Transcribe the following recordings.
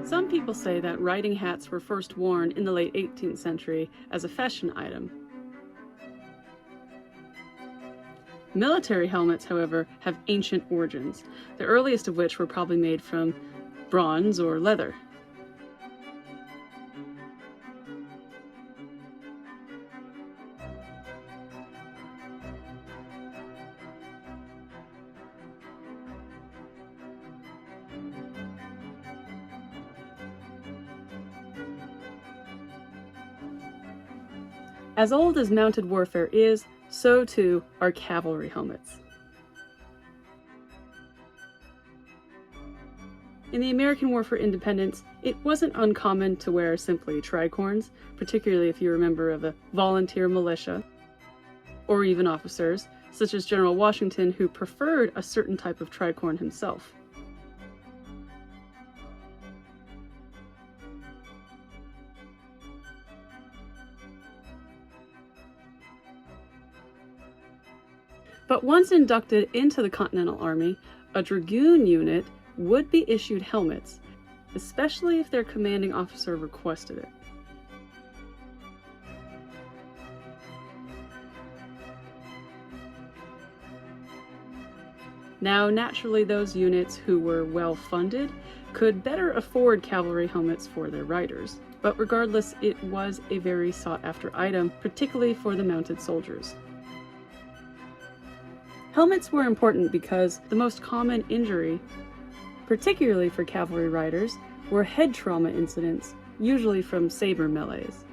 Some people say that riding hats were first worn in the late 18th century as a fashion item. Military helmets, however, have ancient origins, the earliest of which were probably made from bronze or leather. As old as mounted warfare is, so too are cavalry helmets. In the American War for Independence, it wasn't uncommon to wear simply tricorns, particularly if you're a member of a volunteer militia, or even officers, such as General Washington, who preferred a certain type of tricorn himself. But once inducted into the Continental Army, a dragoon unit would be issued helmets, especially if their commanding officer requested it. Now, naturally, those units who were well-funded could better afford cavalry helmets for their riders. But regardless, it was a very sought-after item, particularly for the mounted soldiers. Helmets were important because the most common injury, particularly for cavalry riders, were head trauma incidents, usually from saber melees.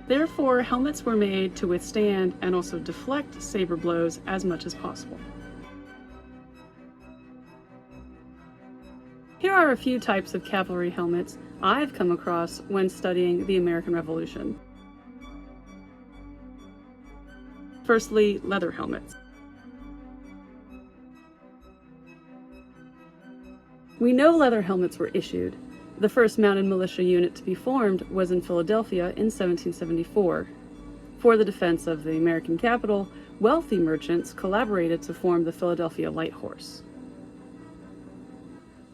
Therefore, helmets were made to withstand and also deflect saber blows as much as possible. Here are a few types of cavalry helmets I've come across when studying the American Revolution. Firstly, leather helmets. We know leather helmets were issued. The first mounted militia unit to be formed was in Philadelphia in 1774. For the defense of the American capital, wealthy merchants collaborated to form the Philadelphia Light Horse.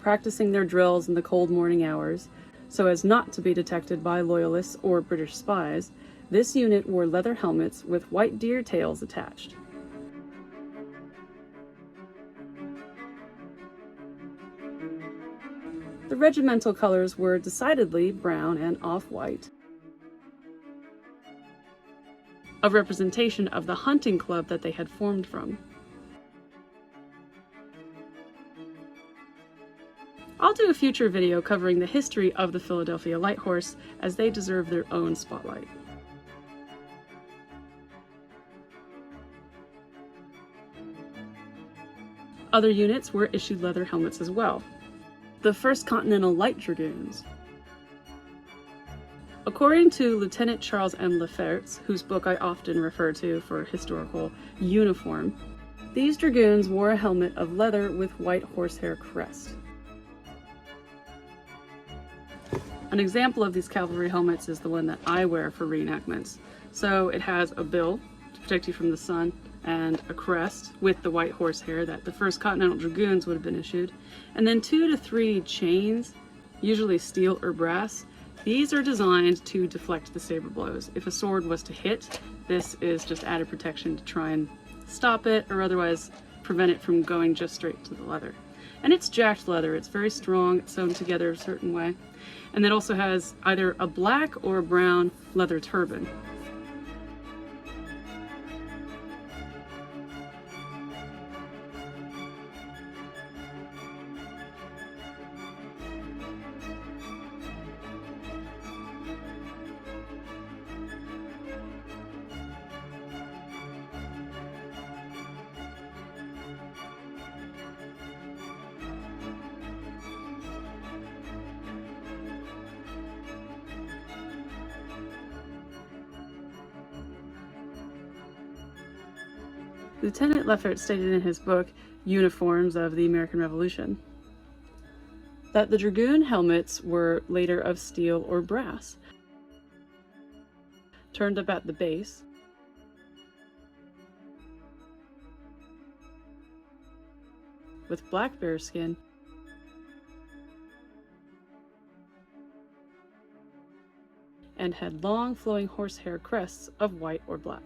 Practicing their drills in the cold morning hours, so as not to be detected by loyalists or British spies, this unit wore leather helmets with white deer tails attached. The regimental colors were decidedly brown and off-white, a representation of the hunting club that they had formed from. I'll do a future video covering the history of the Philadelphia Light Horse, as they deserve their own spotlight. Other units were issued leather helmets as well. The 1st Continental Light Dragoons. According to Lieutenant Charles M. Lefferts, whose book I often refer to for historical uniform, these dragoons wore a helmet of leather with white horsehair crest. An example of these cavalry helmets is the one that I wear for reenactments. So it has a bill to protect you from the sun and a crest with the white horsehair that the 1st Continental Dragoons would have been issued, and then 2 to 3 chains, usually steel or brass. These are designed to deflect the saber blows. If a sword was to hit, this is just added protection to try and stop it or otherwise prevent it from going just straight to the leather. And it's jacked leather, it's very strong, it's sewn together a certain way. And it also has either a black or a brown leather turban. Lieutenant Lefferts stated in his book, Uniforms of the American Revolution, that the dragoon helmets were later of steel or brass, turned up at the base, with black bear skin, and had long flowing horsehair crests of white or black.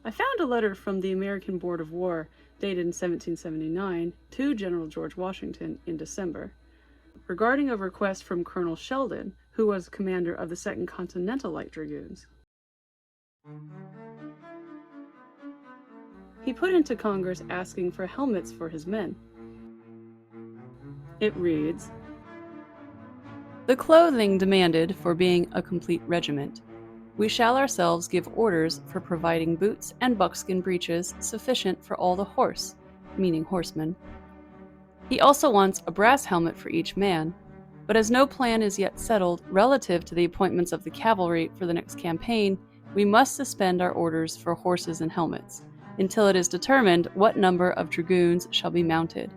I found a letter from the American Board of War dated in 1779 to General George Washington in December regarding a request from Colonel Sheldon, who was commander of the 2nd Continental Light Dragoons. He put into Congress asking for helmets for his men. It reads, "The clothing demanded for being a complete regiment. We shall ourselves give orders for providing boots and buckskin breeches sufficient for all the horse," meaning horsemen. He also wants a brass helmet for each man, but as no plan is yet settled relative to the appointments of the cavalry for the next campaign, we must suspend our orders for horses and helmets until it is determined what number of dragoons shall be mounted,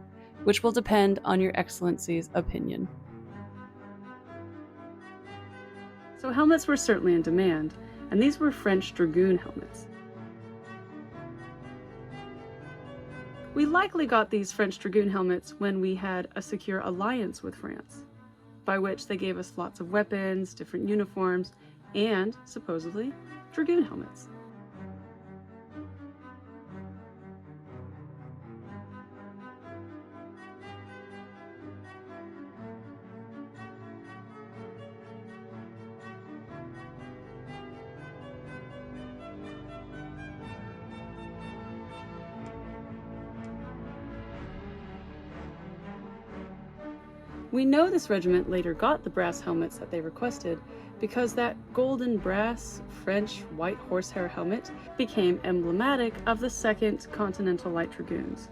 which will depend on your Excellency's opinion. So helmets were certainly in demand, and these were French dragoon helmets. We likely got these French dragoon helmets when we had a secure alliance with France, by which they gave us lots of weapons, different uniforms, and, supposedly, dragoon helmets. We know this regiment later got the brass helmets that they requested because that golden brass French white horsehair helmet became emblematic of the 2nd Continental Light Dragoons.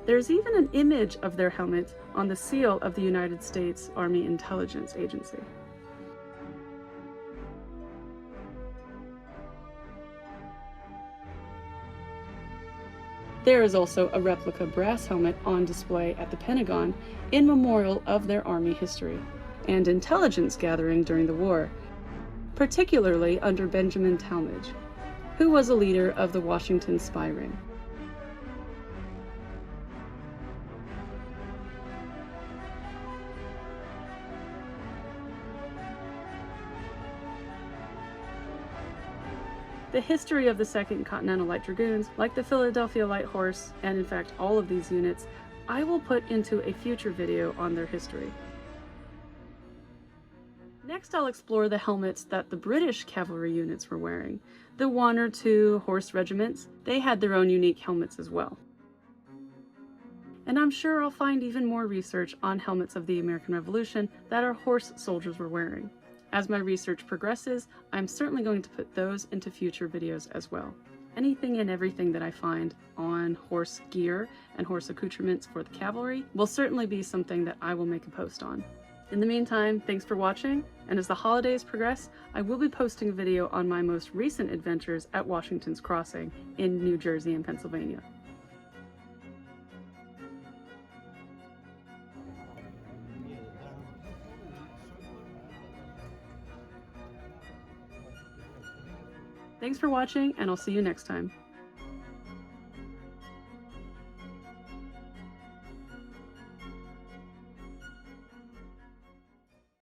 There's even an image of their helmet on the seal of the United States Army Intelligence Agency. There is also a replica brass helmet on display at the Pentagon in memorial of their Army history and intelligence gathering during the war, particularly under Benjamin Talmadge, who was a leader of the Washington spy ring. The history of the 2nd Continental Light Dragoons, like the Philadelphia Light Horse, and in fact all of these units, I will put into a future video on their history. Next, I'll explore the helmets that the British cavalry units were wearing. The 1 or 2 horse regiments, they had their own unique helmets as well. And I'm sure I'll find even more research on helmets of the American Revolution that our horse soldiers were wearing. As my research progresses, I'm certainly going to put those into future videos as well. Anything and everything that I find on horse gear and horse accoutrements for the cavalry will certainly be something that I will make a post on. In the meantime, thanks for watching, and as the holidays progress, I will be posting a video on my most recent adventures at Washington's Crossing in New Jersey and Pennsylvania. Thanks for watching, and I'll see you next time.